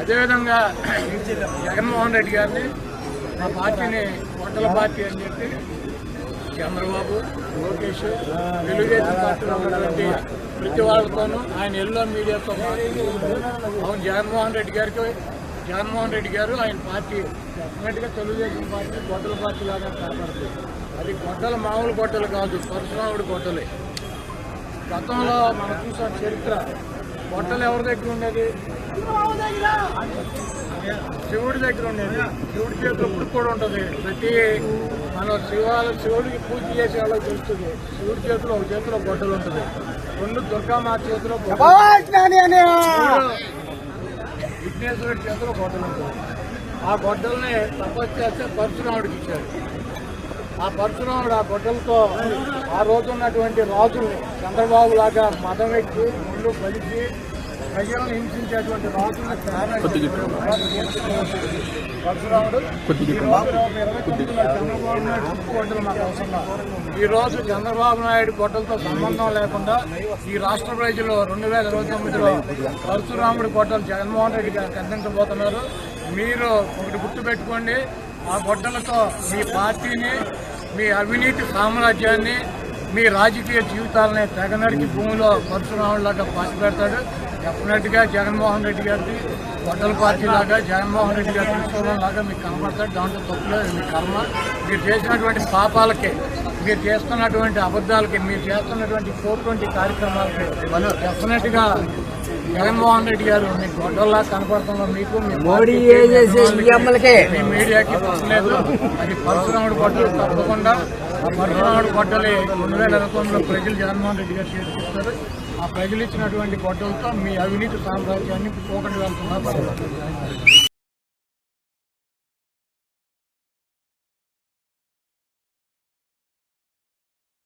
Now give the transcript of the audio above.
అదేవిధంగా జగన్మోహన్ రెడ్డి గారిని మా పార్టీని గొడ్డల పార్టీ అని చెప్పి చంద్రబాబు, లోకేష్, తెలుగుదేశం పార్టీలో ఉన్నటువంటి ప్రతి వాళ్ళతోనూ ఆయన ఎల్లో మీడియాతో అవును జగన్మోహన్ రెడ్డి గారు ఆయన పార్టీ డెఫినెట్గా తెలుగుదేశం పార్టీ గొడ్డల పార్టీ లాగా కనపడుతుంది. అది గొడ్డలు మామూలు గొడ్డలు కాదు, పరశురాముడి గొడ్డలే. గతంలో మనం చూసాం చరిత్ర. గొడ్డలు ఎవరి దగ్గర ఉండేది? శివుడి దగ్గర ఉండేది. శివుడి చేతిలో ఇప్పుడు కూడా ఉంటుంది. ప్రతి మన శివుడికి పూజ చేసే వాళ్ళకి తెలుస్తుంది. శివుడి చేతిలో ఒక చేతిలో గొడ్డలు ఉంటుంది, రెండు దుర్గామాత చేతిలో, విఘ్నేశ్వరుడి చేతిలో గొడ్డలు ఉంటుంది. ఆ గొడ్డల్ని తపస్సు చేస్తే పరశురాముడికి ఇచ్చాడు. ఆ పరశురాముడు ఆ గొడ్డలతో ఆ రోజు ఉన్నటువంటి రాజుల్ని చంద్రబాబు లాగా మదం ఎక్కి ముందు పలికి ప్రజలను హింసించేటువంటి రాజుల్ని పరశురాముడు చంద్రబాబు నాయుడు గొడ్డలు మాకు అవసరం. ఈ రోజు చంద్రబాబు నాయుడు గొడ్డలతో సంబంధం లేకుండా ఈ రాష్ట్ర ప్రజలు 2029లో పరశురాముడి గొడ్డలు జగన్మోహన్ రెడ్డి గారికి అందించబోతున్నారు. మీరు ఒకటి గుర్తుపెట్టుకోండి, ఆ గొడ్డలతో మీ పార్టీని, మీ అవినీతి సామ్రాజ్యాన్ని, మీ రాజకీయ జీవితాలని తెగనరికి భూమిలో పరశురాముడిలాగా పార్టీ పెడతాడు. డెఫినెట్గా జగన్మోహన్ రెడ్డి గారికి గొడ్డల పార్టీ లాగా, జగన్మోహన్ రెడ్డి గారి తీసుకోవడం లాగా మీకు కనపడతాడు. దాంట్లో తప్పులేదు. మీ కర్మ, మీరు చేసినటువంటి పాపాలకి, మీరు చేస్తున్నటువంటి అబద్ధాలకి, మీరు చేస్తున్నటువంటి 420 కార్యక్రమాలకి డెఫినెట్గా జగన్మోహన్ రెడ్డి గారు మీ గొడ్డల్లా కనపడుతున్నారు. మీకు మీ మీడియాకి లేదు. అది పరశురాముడి గొడ్డలు. తప్పకుండా ఆ పరశురాముడి గొడ్డలి 2029లో ప్రజలు జగన్మోహన్ రెడ్డి గారు చేర్పిస్తారు. ఆ ప్రజలు ఇచ్చినటువంటి గొడ్డలతో మీ అవినీతి సామ్రాజ్యాన్ని పోకుండా వెళ్తున్నారు.